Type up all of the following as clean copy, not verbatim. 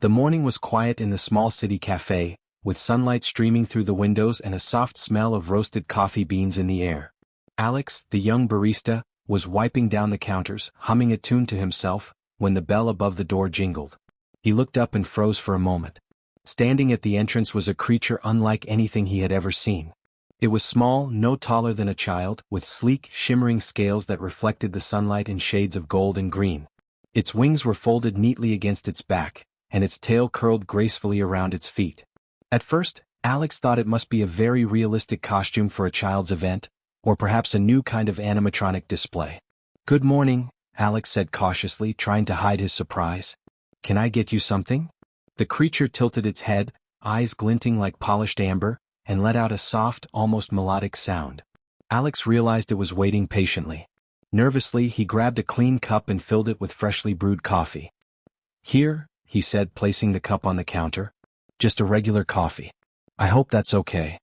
The morning was quiet in the small city cafe, with sunlight streaming through the windows and a soft smell of roasted coffee beans in the air. Alex, the young barista, was wiping down the counters, humming a tune to himself, when the bell above the door jingled. He looked up and froze for a moment. Standing at the entrance was a creature unlike anything he had ever seen. It was small, no taller than a child, with sleek, shimmering scales that reflected the sunlight in shades of gold and green. Its wings were folded neatly against its back, and its tail curled gracefully around its feet. At first, Alex thought it must be a very realistic costume for a child's event, or perhaps a new kind of animatronic display. "Good morning," Alex said cautiously, trying to hide his surprise. "Can I get you something?" The creature tilted its head, eyes glinting like polished amber, and let out a soft, almost melodic sound. Alex realized it was waiting patiently. Nervously, he grabbed a clean cup and filled it with freshly brewed coffee. "Here," he said, placing the cup on the counter. "Just a regular coffee. I hope that's okay."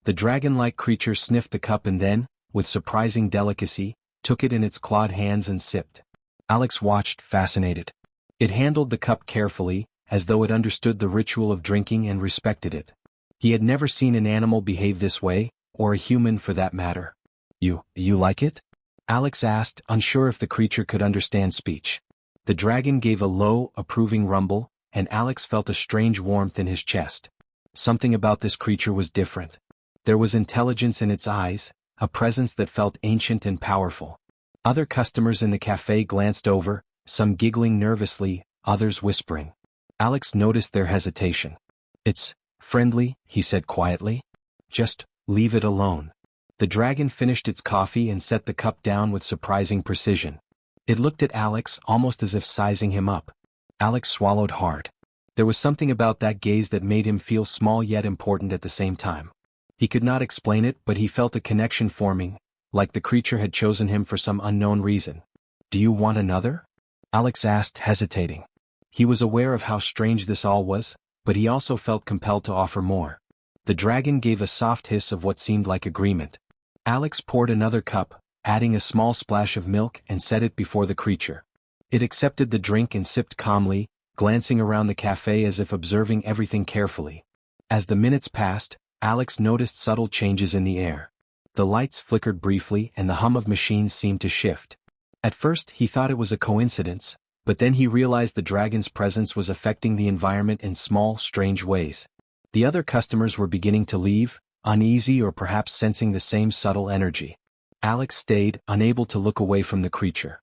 The dragon-like creature sniffed the cup and then, with surprising delicacy, took it in its clawed hands and sipped. Alex watched, fascinated. It handled the cup carefully, as though it understood the ritual of drinking and respected it. He had never seen an animal behave this way, or a human for that matter. You like it?" Alex asked, unsure if the creature could understand speech. The dragon gave a low, approving rumble, and Alex felt a strange warmth in his chest. Something about this creature was different. There was intelligence in its eyes, a presence that felt ancient and powerful. Other customers in the cafe glanced over, some giggling nervously, others whispering. Alex noticed their hesitation. "It's friendly," he said quietly. "Just leave it alone." The dragon finished its coffee and set the cup down with surprising precision. It looked at Alex almost as if sizing him up. Alex swallowed hard. There was something about that gaze that made him feel small yet important at the same time. He could not explain it, but he felt a connection forming, like the creature had chosen him for some unknown reason. "Do you want another?" Alex asked, hesitating. He was aware of how strange this all was, but he also felt compelled to offer more. The dragon gave a soft hiss of what seemed like agreement. Alex poured another cup, adding a small splash of milk and set it before the creature. It accepted the drink and sipped calmly, glancing around the cafe as if observing everything carefully. As the minutes passed, Alex noticed subtle changes in the air. The lights flickered briefly and the hum of machines seemed to shift. At first he thought it was a coincidence, but then he realized the dragon's presence was affecting the environment in small, strange ways. The other customers were beginning to leave, uneasy or perhaps sensing the same subtle energy. Alex stayed, unable to look away from the creature.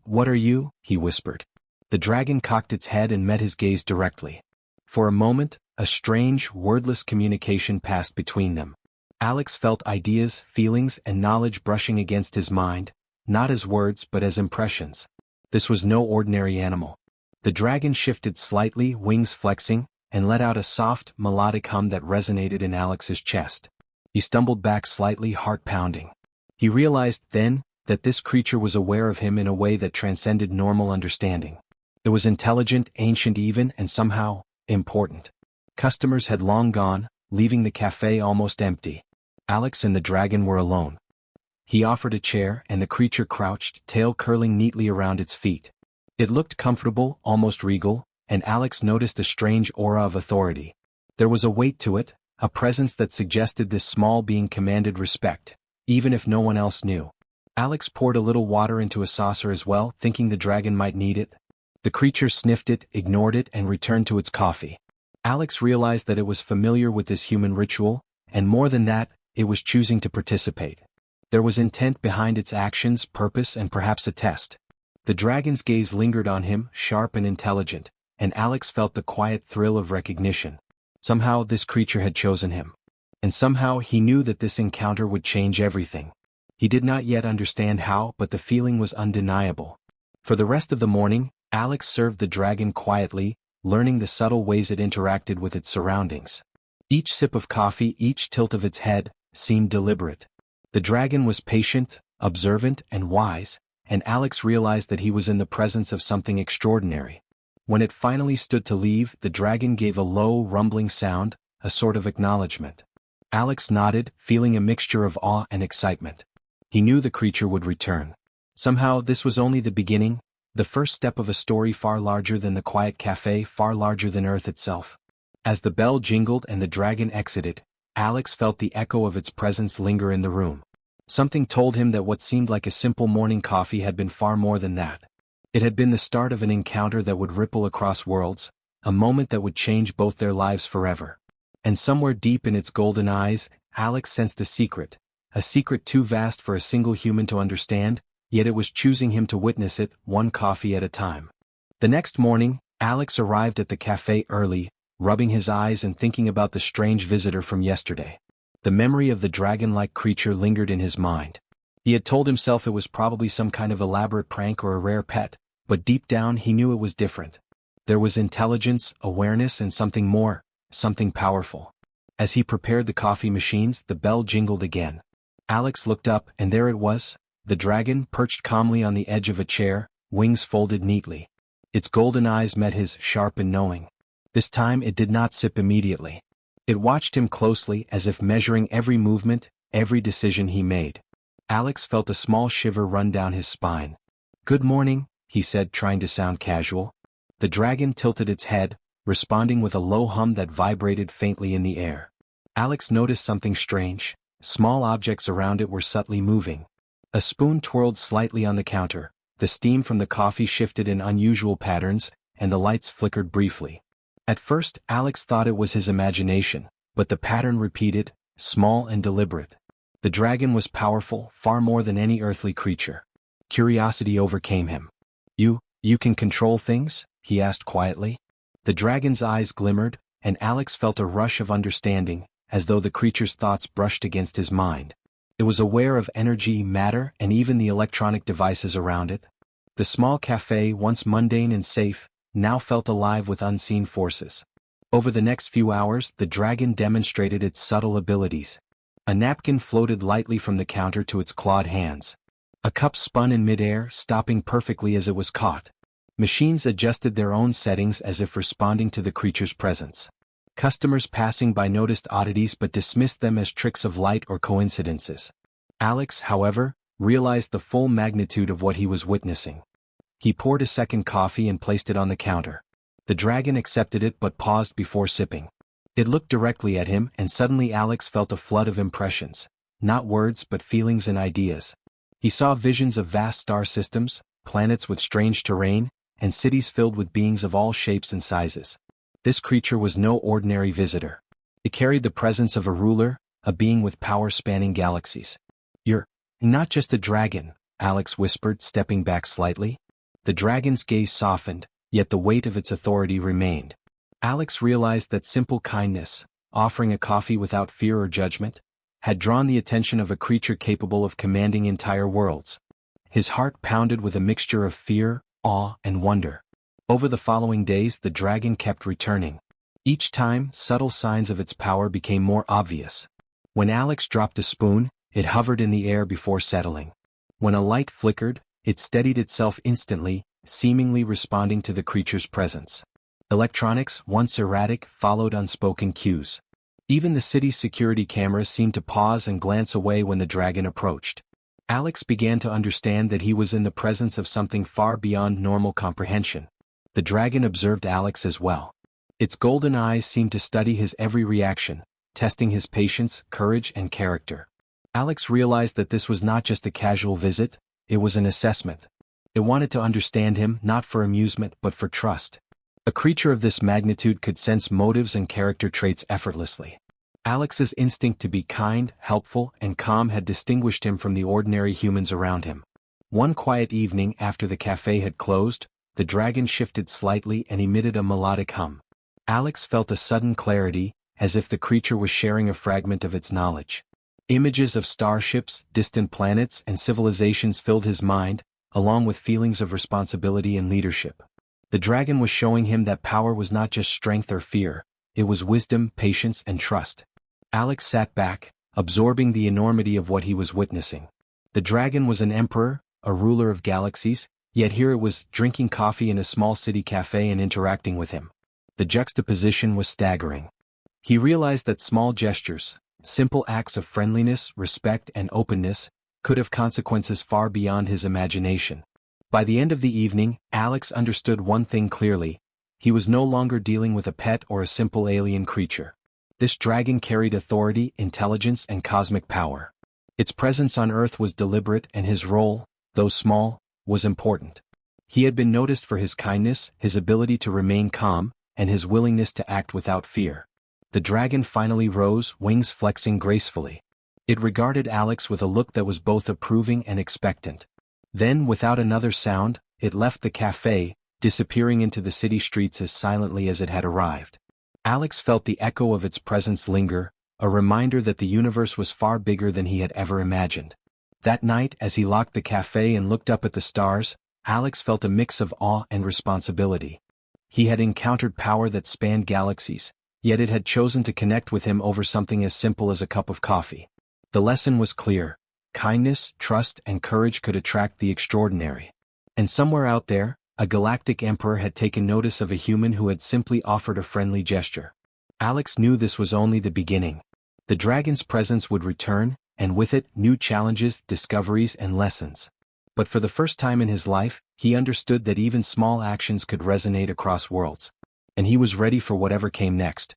What are you?" he whispered. The dragon cocked its head and met his gaze directly. For a moment, a strange, wordless communication passed between them. Alex felt ideas, feelings, and knowledge brushing against his mind, not as words but as impressions. This was no ordinary animal. The dragon shifted slightly, wings flexing, and let out a soft, melodic hum that resonated in Alex's chest. He stumbled back slightly, heart pounding. He realized then that this creature was aware of him in a way that transcended normal understanding. It was intelligent, ancient even, and somehow, important. Customers had long gone, leaving the cafe almost empty. Alex and the dragon were alone. He offered a chair, and the creature crouched, tail curling neatly around its feet. It looked comfortable, almost regal, and Alex noticed a strange aura of authority. There was a weight to it, a presence that suggested this small being commanded respect, even if no one else knew. Alex poured a little water into a saucer as well, thinking the dragon might need it. The creature sniffed it, ignored it, and returned to its coffee. Alex realized that it was familiar with this human ritual, and more than that, it was choosing to participate. There was intent behind its actions, purpose, and perhaps a test. The dragon's gaze lingered on him, sharp and intelligent, and Alex felt the quiet thrill of recognition. Somehow this creature had chosen him. And somehow he knew that this encounter would change everything. He did not yet understand how, but the feeling was undeniable. For the rest of the morning, Alex served the dragon quietly, learning the subtle ways it interacted with its surroundings. Each sip of coffee, each tilt of its head, seemed deliberate. The dragon was patient, observant, and wise, and Alex realized that he was in the presence of something extraordinary. When it finally stood to leave, the dragon gave a low, rumbling sound, a sort of acknowledgement. Alex nodded, feeling a mixture of awe and excitement. He knew the creature would return. Somehow this was only the beginning, The first step of a story far larger than the quiet cafe, far larger than Earth itself. As the bell jingled and the dragon exited, Alex felt the echo of its presence linger in the room. Something told him that what seemed like a simple morning coffee had been far more than that. It had been the start of an encounter that would ripple across worlds, a moment that would change both their lives forever. And somewhere deep in its golden eyes, Alex sensed a secret too vast for a single human to understand, yet it was choosing him to witness it, one coffee at a time. The next morning, Alex arrived at the cafe early, rubbing his eyes and thinking about the strange visitor from yesterday. The memory of the dragon-like creature lingered in his mind. He had told himself it was probably some kind of elaborate prank or a rare pet, but deep down he knew it was different. There was intelligence, awareness, and something more, something powerful. As he prepared the coffee machines, the bell jingled again. Alex looked up, and there it was, the dragon perched calmly on the edge of a chair, wings folded neatly. Its golden eyes met his, sharp and knowing. This time it did not sip immediately. It watched him closely, as if measuring every movement, every decision he made. Alex felt a small shiver run down his spine. "Good morning," he said, trying to sound casual. The dragon tilted its head, responding with a low hum that vibrated faintly in the air. Alex noticed something strange. Small objects around it were subtly moving. A spoon twirled slightly on the counter, the steam from the coffee shifted in unusual patterns, and the lights flickered briefly. At first, Alex thought it was his imagination, but the pattern repeated, small and deliberate. The dragon was powerful, far more than any earthly creature. Curiosity overcame him. You can control things?" he asked quietly. The dragon's eyes glimmered, and Alex felt a rush of understanding, as though the creature's thoughts brushed against his mind. It was aware of energy, matter, and even the electronic devices around it. The small cafe, once mundane and safe, now felt alive with unseen forces. Over the next few hours, the dragon demonstrated its subtle abilities. A napkin floated lightly from the counter to its clawed hands. A cup spun in midair, stopping perfectly as it was caught. Machines adjusted their own settings as if responding to the creature's presence. Customers passing by noticed oddities but dismissed them as tricks of light or coincidences. Alex, however, realized the full magnitude of what he was witnessing. He poured a second coffee and placed it on the counter. The dragon accepted it but paused before sipping. It looked directly at him, and suddenly Alex felt a flood of impressions. Not words but feelings and ideas. He saw visions of vast star systems, planets with strange terrain, and cities filled with beings of all shapes and sizes. This creature was no ordinary visitor. It carried the presence of a ruler, a being with power spanning galaxies. "You're not just a dragon," Alex whispered, stepping back slightly. The dragon's gaze softened, yet the weight of its authority remained. Alex realized that simple kindness, offering a coffee without fear or judgment, had drawn the attention of a creature capable of commanding entire worlds. His heart pounded with a mixture of fear, awe, and wonder. Over the following days, the dragon kept returning. Each time, subtle signs of its power became more obvious. When Alex dropped a spoon, it hovered in the air before settling. When a light flickered, it steadied itself instantly, seemingly responding to the creature's presence. Electronics, once erratic, followed unspoken cues. Even the city's security cameras seemed to pause and glance away when the dragon approached. Alex began to understand that he was in the presence of something far beyond normal comprehension. The dragon observed Alex as well. Its golden eyes seemed to study his every reaction, testing his patience, courage, and character. Alex realized that this was not just a casual visit, it was an assessment. It wanted to understand him, not for amusement but for trust. A creature of this magnitude could sense motives and character traits effortlessly. Alex's instinct to be kind, helpful, and calm had distinguished him from the ordinary humans around him. One quiet evening after the cafe had closed, the dragon shifted slightly and emitted a melodic hum. Alex felt a sudden clarity, as if the creature was sharing a fragment of its knowledge. Images of starships, distant planets, and civilizations filled his mind, along with feelings of responsibility and leadership. The dragon was showing him that power was not just strength or fear, it was wisdom, patience, and trust. Alex sat back, absorbing the enormity of what he was witnessing. The dragon was an emperor, a ruler of galaxies, yet here it was, drinking coffee in a small city cafe and interacting with him. The juxtaposition was staggering. He realized that small gestures, simple acts of friendliness, respect, and openness, could have consequences far beyond his imagination. By the end of the evening, Alex understood one thing clearly. He was no longer dealing with a pet or a simple alien creature. This dragon carried authority, intelligence, and cosmic power. Its presence on Earth was deliberate, and his role, though small, was important. He had been noticed for his kindness, his ability to remain calm, and his willingness to act without fear. The dragon finally rose, wings flexing gracefully. It regarded Alex with a look that was both approving and expectant. Then, without another sound, it left the cafe, disappearing into the city streets as silently as it had arrived. Alex felt the echo of its presence linger, a reminder that the universe was far bigger than he had ever imagined. That night, as he locked the cafe and looked up at the stars, Alex felt a mix of awe and responsibility. He had encountered power that spanned galaxies, yet it had chosen to connect with him over something as simple as a cup of coffee. The lesson was clear: kindness, trust, and courage could attract the extraordinary. And somewhere out there, a galactic emperor had taken notice of a human who had simply offered a friendly gesture. Alex knew this was only the beginning. The dragon's presence would return, and with it, new challenges, discoveries, and lessons. But for the first time in his life, he understood that even small actions could resonate across worlds. And he was ready for whatever came next.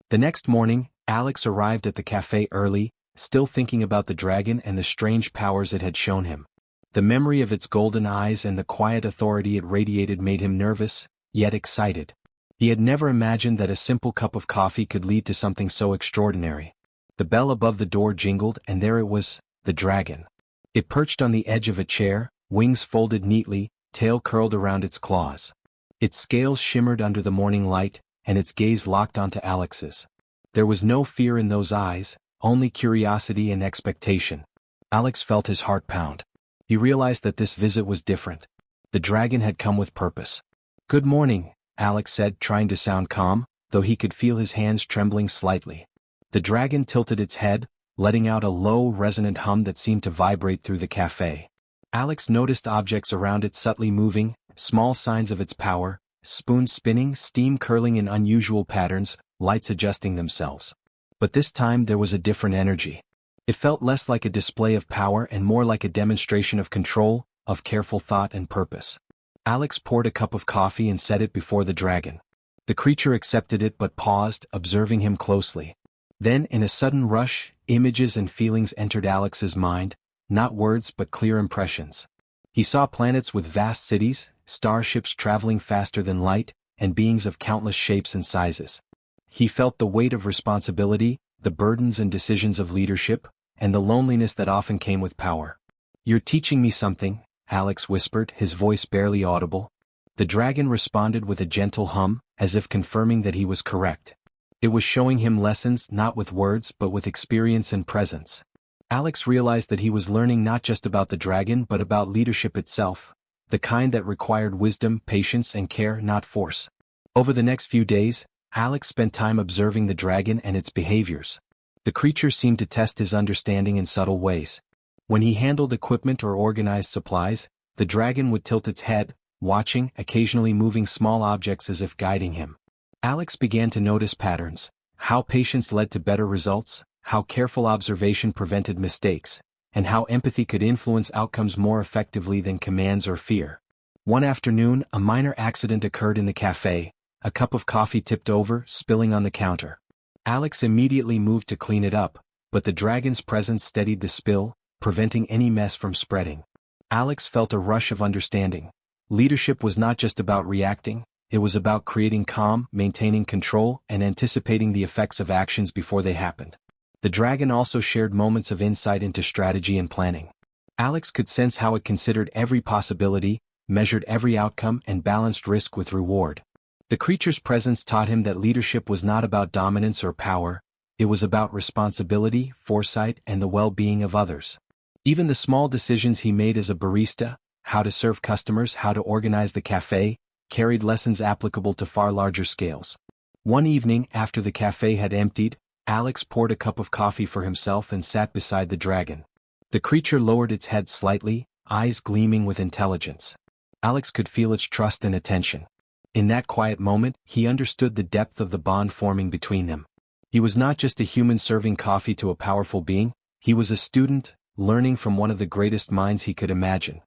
The next morning, Alex arrived at the cafe early, still thinking about the dragon and the strange powers it had shown him. The memory of its golden eyes and the quiet authority it radiated made him nervous, yet excited. He had never imagined that a simple cup of coffee could lead to something so extraordinary. The bell above the door jingled, and there it was, the dragon. It perched on the edge of a chair, wings folded neatly, tail curled around its claws. Its scales shimmered under the morning light, and its gaze locked onto Alex's. There was no fear in those eyes, only curiosity and expectation. Alex felt his heart pound. He realized that this visit was different. The dragon had come with purpose. "Good morning," Alex said, trying to sound calm, though he could feel his hands trembling slightly. The dragon tilted its head, letting out a low, resonant hum that seemed to vibrate through the cafe. Alex noticed objects around it subtly moving, small signs of its power: spoons spinning, steam curling in unusual patterns, lights adjusting themselves. But this time there was a different energy. It felt less like a display of power and more like a demonstration of control, of careful thought and purpose. Alex poured a cup of coffee and set it before the dragon. The creature accepted it but paused, observing him closely. Then, in a sudden rush, images and feelings entered Alex's mind, not words but clear impressions. He saw planets with vast cities, starships traveling faster than light, and beings of countless shapes and sizes. He felt the weight of responsibility, the burdens and decisions of leadership, and the loneliness that often came with power. "You're teaching me something," Alex whispered, his voice barely audible. The dragon responded with a gentle hum, as if confirming that he was correct. It was showing him lessons not with words but with experience and presence. Alex realized that he was learning not just about the dragon but about leadership itself, the kind that required wisdom, patience, and care, not force. Over the next few days, Alex spent time observing the dragon and its behaviors. The creature seemed to test his understanding in subtle ways. When he handled equipment or organized supplies, the dragon would tilt its head, watching, occasionally moving small objects as if guiding him. Alex began to notice patterns: how patience led to better results, how careful observation prevented mistakes, and how empathy could influence outcomes more effectively than commands or fear. One afternoon, a minor accident occurred in the cafe. A cup of coffee tipped over, spilling on the counter. Alex immediately moved to clean it up, but the dragon's presence steadied the spill, preventing any mess from spreading. Alex felt a rush of understanding. Leadership was not just about reacting, it was about creating calm, maintaining control, and anticipating the effects of actions before they happened. The dragon also shared moments of insight into strategy and planning. Alex could sense how it considered every possibility, measured every outcome, and balanced risk with reward. The creature's presence taught him that leadership was not about dominance or power, it was about responsibility, foresight, and the well-being of others. Even the small decisions he made as a barista, how to serve customers, how to organize the cafe, carried lessons applicable to far larger scales. One evening, after the cafe had emptied, Alex poured a cup of coffee for himself and sat beside the dragon. The creature lowered its head slightly, eyes gleaming with intelligence. Alex could feel its trust and attention. In that quiet moment, he understood the depth of the bond forming between them. He was not just a human serving coffee to a powerful being, he was a student, learning from one of the greatest minds he could imagine.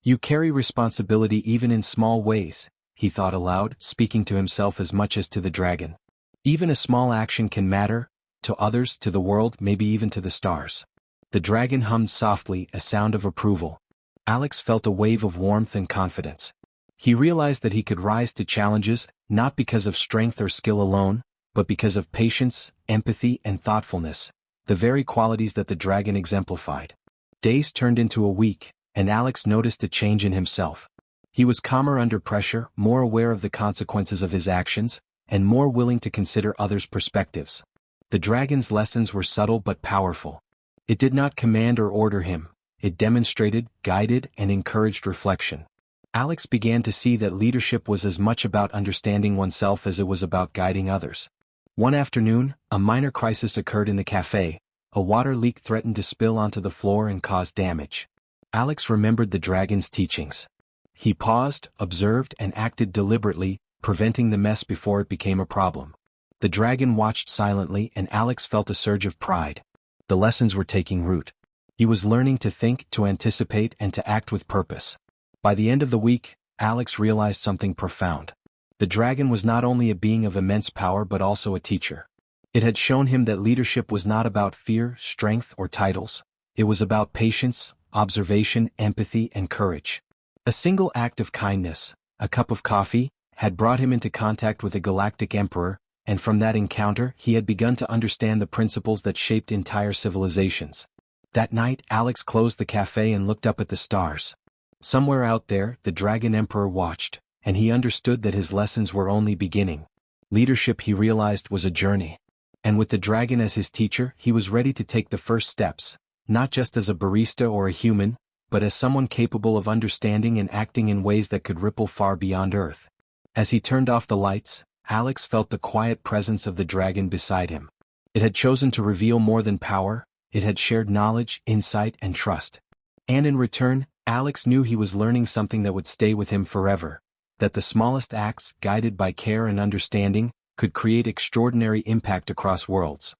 You carry responsibility even in small ways, he thought aloud, speaking to himself as much as to the dragon. Even a small action can matter, to others, to the world, maybe even to the stars. The dragon hummed softly, a sound of approval. Alex felt a wave of warmth and confidence. He realized that he could rise to challenges, not because of strength or skill alone, but because of patience, empathy, and thoughtfulness, the very qualities that the dragon exemplified. Days turned into a week, and Alex noticed a change in himself. He was calmer under pressure, more aware of the consequences of his actions, and more willing to consider others' perspectives. The dragon's lessons were subtle but powerful. It did not command or order him, it demonstrated, guided, and encouraged reflection. Alex began to see that leadership was as much about understanding oneself as it was about guiding others. One afternoon, a minor crisis occurred in the cafe. A water leak threatened to spill onto the floor and cause damage. Alex remembered the dragon's teachings. He paused, observed, and acted deliberately, preventing the mess before it became a problem. The dragon watched silently, and Alex felt a surge of pride. The lessons were taking root. He was learning to think, to anticipate, and to act with purpose. By the end of the week, Alex realized something profound. The dragon was not only a being of immense power but also a teacher. It had shown him that leadership was not about fear, strength, or titles. It was about patience, observation, empathy, and courage. A single act of kindness, a cup of coffee, had brought him into contact with the Galactic Emperor, and from that encounter he had begun to understand the principles that shaped entire civilizations. That night, Alex closed the cafe and looked up at the stars. Somewhere out there, the Dragon Emperor watched, and he understood that his lessons were only beginning. Leadership, he realized, was a journey. And with the dragon as his teacher, he was ready to take the first steps, not just as a barista or a human, but as someone capable of understanding and acting in ways that could ripple far beyond Earth. As he turned off the lights, Alex felt the quiet presence of the dragon beside him. It had chosen to reveal more than power, it had shared knowledge, insight, and trust. And in return, Alex knew he was learning something that would stay with him forever, that the smallest acts, guided by care and understanding, could create extraordinary impact across worlds.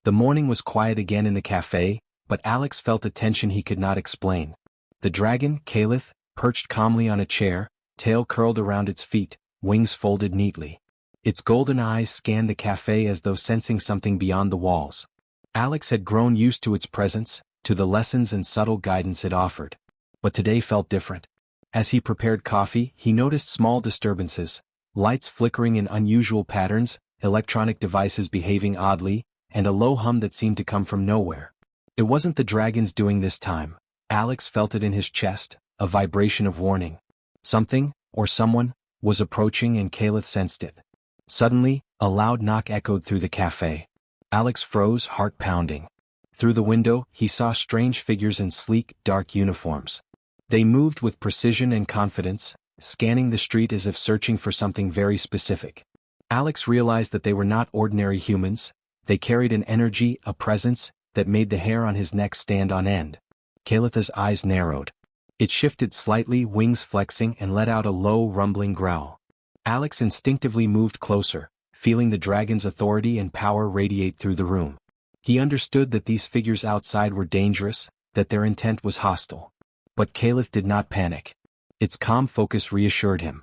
The morning was quiet again in the cafe, but Alex felt a tension he could not explain. The dragon, Caliph, perched calmly on a chair, tail curled around its feet, wings folded neatly. Its golden eyes scanned the cafe as though sensing something beyond the walls. Alex had grown used to its presence, to the lessons and subtle guidance it offered. But today felt different. As he prepared coffee, he noticed small disturbances, lights flickering in unusual patterns, electronic devices behaving oddly, and a low hum that seemed to come from nowhere. It wasn't the dragon's doing this time. Alex felt it in his chest, a vibration of warning. Something, or someone, was approaching, and Caliph sensed it. Suddenly, a loud knock echoed through the cafe. Alex froze, heart pounding. Through the window, he saw strange figures in sleek, dark uniforms. They moved with precision and confidence, scanning the street as if searching for something very specific. Alex realized that they were not ordinary humans. They carried an energy, a presence, that made the hair on his neck stand on end. Caliph's eyes narrowed. It shifted slightly, wings flexing, and let out a low, rumbling growl. Alex instinctively moved closer, feeling the dragon's authority and power radiate through the room. He understood that these figures outside were dangerous, that their intent was hostile. But Caliph did not panic. Its calm focus reassured him.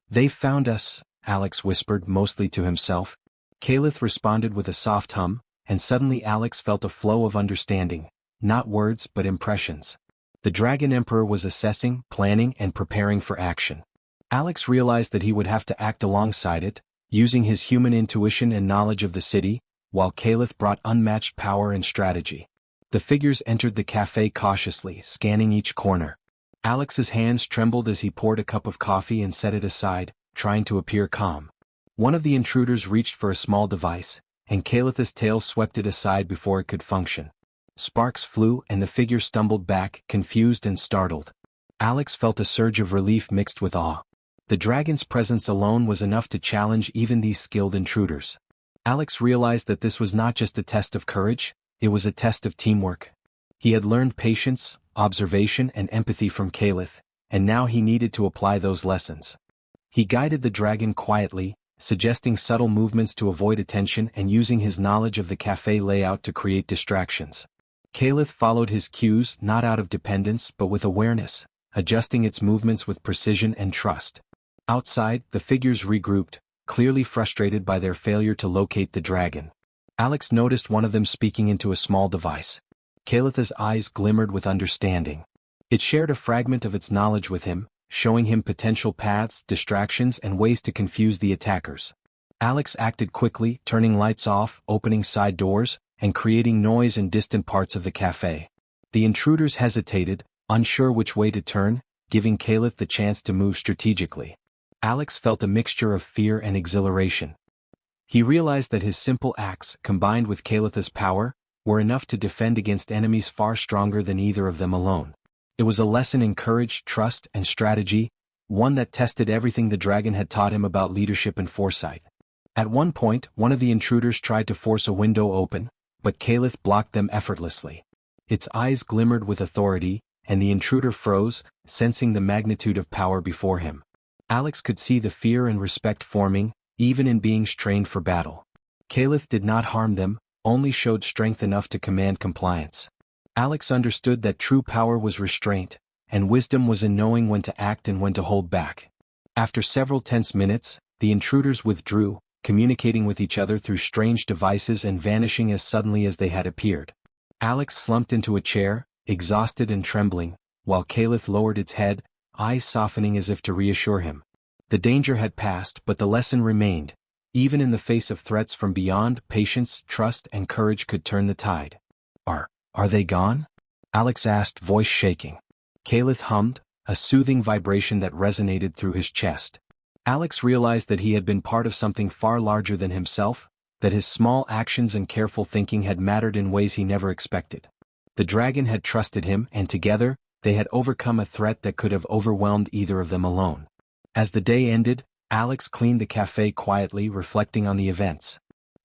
"They've found us," Alex whispered, mostly to himself. Caliph responded with a soft hum, and suddenly Alex felt a flow of understanding, not words but impressions. The Dragon Emperor was assessing, planning, and preparing for action. Alex realized that he would have to act alongside it, using his human intuition and knowledge of the city, while Caliph brought unmatched power and strategy. The figures entered the cafe cautiously, scanning each corner. Alex's hands trembled as he poured a cup of coffee and set it aside, trying to appear calm. One of the intruders reached for a small device, and Caliph's tail swept it aside before it could function. Sparks flew, and the figure stumbled back, confused and startled. Alex felt a surge of relief mixed with awe. The dragon's presence alone was enough to challenge even these skilled intruders. Alex realized that this was not just a test of courage, it was a test of teamwork. He had learned patience, observation, and empathy from Caliph, and now he needed to apply those lessons. He guided the dragon quietly, suggesting subtle movements to avoid attention and using his knowledge of the cafe layout to create distractions. Caliph followed his cues not out of dependence but with awareness, adjusting its movements with precision and trust. Outside, the figures regrouped, clearly frustrated by their failure to locate the dragon. Alex noticed one of them speaking into a small device. Kalitha's eyes glimmered with understanding. It shared a fragment of its knowledge with him, showing him potential paths, distractions, and ways to confuse the attackers. Alex acted quickly, turning lights off, opening side doors, and creating noise in distant parts of the cafe. The intruders hesitated, unsure which way to turn, giving Kalith the chance to move strategically. Alex felt a mixture of fear and exhilaration. He realized that his simple acts, combined with Kalitha's power, were enough to defend against enemies far stronger than either of them alone. It was a lesson in courage, trust, and strategy, one that tested everything the dragon had taught him about leadership and foresight. At one point, one of the intruders tried to force a window open, but Kalith blocked them effortlessly. Its eyes glimmered with authority, and the intruder froze, sensing the magnitude of power before him. Alex could see the fear and respect forming, even in beings trained for battle. Kalith did not harm them, only showed strength enough to command compliance. Alex understood that true power was restraint, and wisdom was in knowing when to act and when to hold back. After several tense minutes, the intruders withdrew, communicating with each other through strange devices and vanishing as suddenly as they had appeared. Alex slumped into a chair, exhausted and trembling, while Kalith lowered its head, eyes softening as if to reassure him. The danger had passed, but the lesson remained. Even in the face of threats from beyond, patience, trust, and courage could turn the tide. Are they gone? Alex asked, voice shaking. Kalith hummed, a soothing vibration that resonated through his chest. Alex realized that he had been part of something far larger than himself, that his small actions and careful thinking had mattered in ways he never expected. The dragon had trusted him, and together, they had overcome a threat that could have overwhelmed either of them alone. As the day ended, Alex cleaned the cafe quietly, reflecting on the events.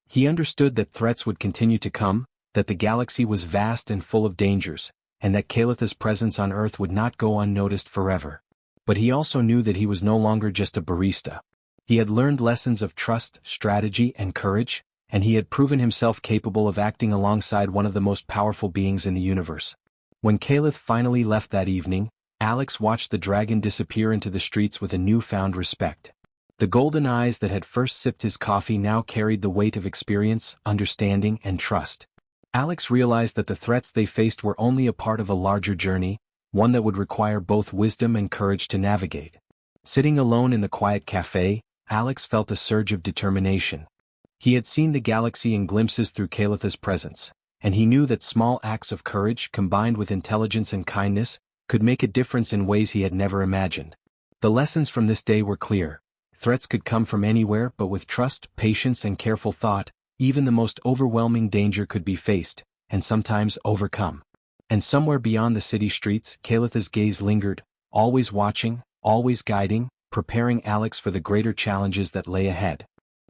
He understood that threats would continue to come, that the galaxy was vast and full of dangers, and that Kalitha's presence on Earth would not go unnoticed forever. But he also knew that he was no longer just a barista. He had learned lessons of trust, strategy, and courage, and he had proven himself capable of acting alongside one of the most powerful beings in the universe. When Kalith finally left that evening, Alex watched the dragon disappear into the streets with a newfound respect. The golden eyes that had first sipped his coffee now carried the weight of experience, understanding, and trust. Alex realized that the threats they faced were only a part of a larger journey, one that would require both wisdom and courage to navigate. Sitting alone in the quiet cafe, Alex felt a surge of determination. He had seen the galaxy in glimpses through Kalitha's presence, and he knew that small acts of courage combined with intelligence and kindness could make a difference in ways he had never imagined. The lessons from this day were clear. Threats could come from anywhere, but with trust, patience, and careful thought, even the most overwhelming danger could be faced, and sometimes overcome. And somewhere beyond the city streets, Kalitha's gaze lingered, always watching, always guiding, preparing Alex for the greater challenges that lay ahead.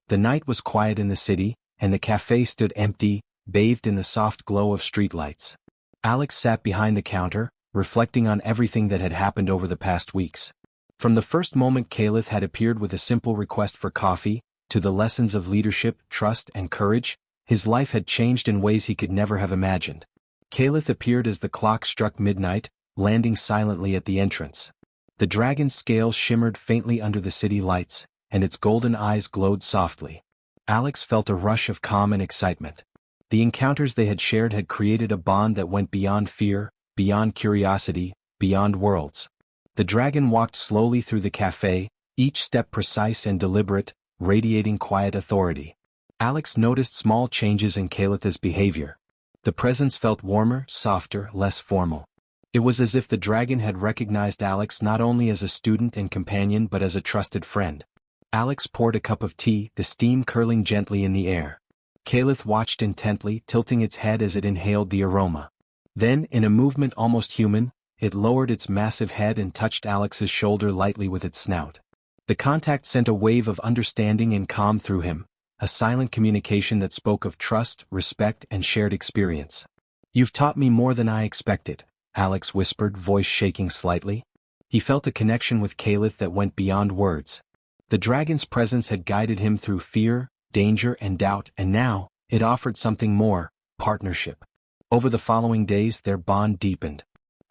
The night was quiet in the city, and the cafe stood empty, bathed in the soft glow of streetlights. Alex sat behind the counter, reflecting on everything that had happened over the past weeks. From the first moment Kalith had appeared with a simple request for coffee, to the lessons of leadership, trust, and courage, his life had changed in ways he could never have imagined. Kalith appeared as the clock struck midnight, landing silently at the entrance. The dragon's scales shimmered faintly under the city lights, and its golden eyes glowed softly. Alex felt a rush of calm and excitement. The encounters they had shared had created a bond that went beyond fear, beyond curiosity, beyond worlds. The dragon walked slowly through the cafe, each step precise and deliberate, radiating quiet authority. Alex noticed small changes in Kalitha's behavior. The presence felt warmer, softer, less formal. It was as if the dragon had recognized Alex not only as a student and companion but as a trusted friend. Alex poured a cup of tea, the steam curling gently in the air. Kalith watched intently, tilting its head as it inhaled the aroma. Then, in a movement almost human, it lowered its massive head and touched Alex's shoulder lightly with its snout. The contact sent a wave of understanding and calm through him, a silent communication that spoke of trust, respect, and shared experience. "You've taught me more than I expected," Alex whispered, voice shaking slightly. He felt a connection with Kalith that went beyond words. The dragon's presence had guided him through fear, danger, and doubt, and now, it offered something more: partnership. Over the following days their bond deepened.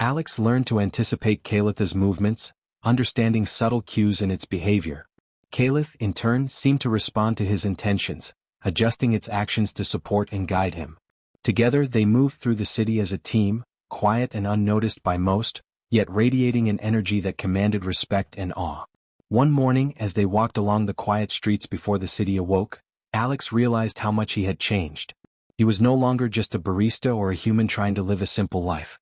Alex learned to anticipate Kalitha's movements, understanding subtle cues in its behavior. Kalith, in turn, seemed to respond to his intentions, adjusting its actions to support and guide him. Together they moved through the city as a team, quiet and unnoticed by most, yet radiating an energy that commanded respect and awe. One morning, as they walked along the quiet streets before the city awoke, Alex realized how much he had changed. He was no longer just a barista or a human trying to live a simple life.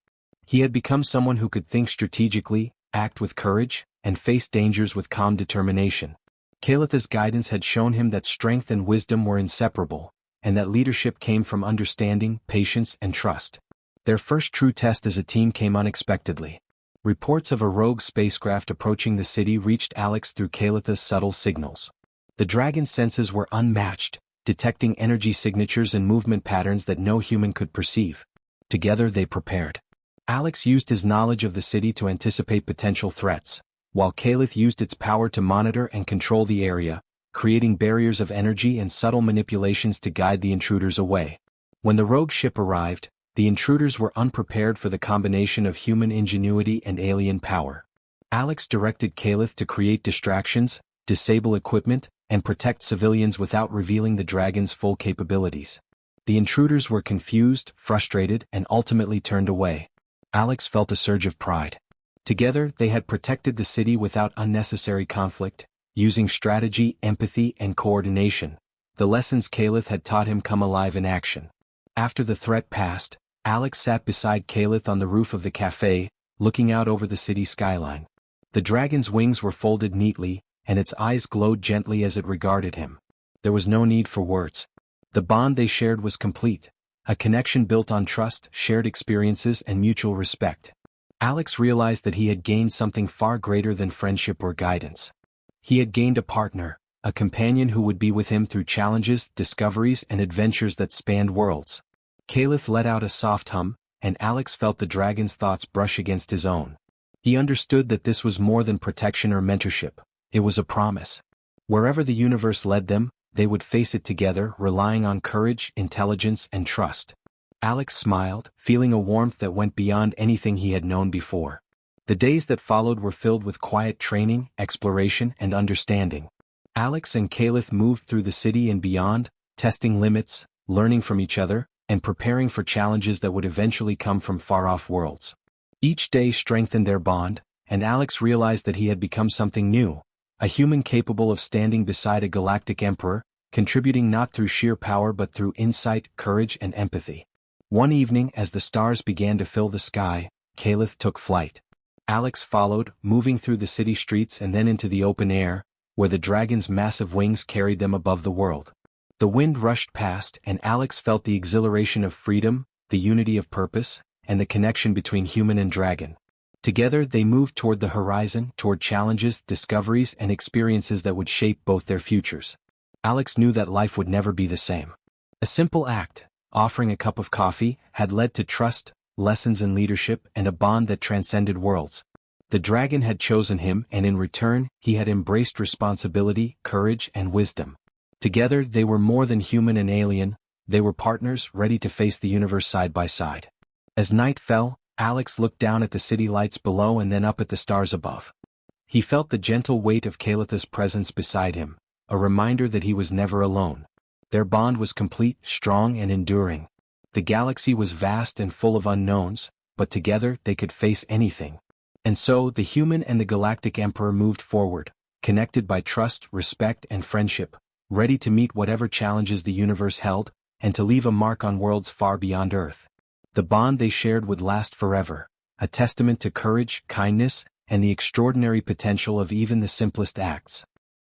He had become someone who could think strategically, act with courage, and face dangers with calm determination. Kalitha's guidance had shown him that strength and wisdom were inseparable, and that leadership came from understanding, patience, and trust. Their first true test as a team came unexpectedly. Reports of a rogue spacecraft approaching the city reached Alex through Kalitha's subtle signals. The dragon's senses were unmatched, detecting energy signatures and movement patterns that no human could perceive. Together they prepared. Alex used his knowledge of the city to anticipate potential threats, while Kalith used its power to monitor and control the area, creating barriers of energy and subtle manipulations to guide the intruders away. When the rogue ship arrived, the intruders were unprepared for the combination of human ingenuity and alien power. Alex directed Kalith to create distractions, disable equipment, and protect civilians without revealing the dragon's full capabilities. The intruders were confused, frustrated, and ultimately turned away. Alex felt a surge of pride. Together, they had protected the city without unnecessary conflict, using strategy, empathy, and coordination. The lessons Kalith had taught him come alive in action. After the threat passed, Alex sat beside Kalith on the roof of the cafe, looking out over the city skyline. The dragon's wings were folded neatly, and its eyes glowed gently as it regarded him. There was no need for words. The bond they shared was complete, a connection built on trust, shared experiences, and mutual respect. Alex realized that he had gained something far greater than friendship or guidance. He had gained a partner, a companion who would be with him through challenges, discoveries, and adventures that spanned worlds. Kalith let out a soft hum, and Alex felt the dragon's thoughts brush against his own. He understood that this was more than protection or mentorship. It was a promise. Wherever the universe led them, they would face it together, relying on courage, intelligence, and trust. Alex smiled, feeling a warmth that went beyond anything he had known before. The days that followed were filled with quiet training, exploration, and understanding. Alex and Kalith moved through the city and beyond, testing limits, learning from each other, and preparing for challenges that would eventually come from far-off worlds. Each day strengthened their bond, and Alex realized that he had become something new, a human capable of standing beside a galactic emperor, contributing not through sheer power but through insight, courage, and empathy. One evening, as the stars began to fill the sky, Kalith took flight. Alex followed, moving through the city streets and then into the open air, where the dragon's massive wings carried them above the world. The wind rushed past, and Alex felt the exhilaration of freedom, the unity of purpose, and the connection between human and dragon. Together they moved toward the horizon, toward challenges, discoveries, and experiences that would shape both their futures. Alex knew that life would never be the same. A simple act, offering a cup of coffee, had led to trust, lessons in leadership, and a bond that transcended worlds. The dragon had chosen him, and in return, he had embraced responsibility, courage, and wisdom. Together they were more than human and alien, they were partners ready to face the universe side by side. As night fell, Alex looked down at the city lights below and then up at the stars above. He felt the gentle weight of Kalitha's presence beside him, a reminder that he was never alone. Their bond was complete, strong, and enduring. The galaxy was vast and full of unknowns, but together they could face anything. And so the human and the Galactic Emperor moved forward, connected by trust, respect, and friendship, ready to meet whatever challenges the universe held, and to leave a mark on worlds far beyond Earth. The bond they shared would last forever, a testament to courage, kindness, and the extraordinary potential of even the simplest acts.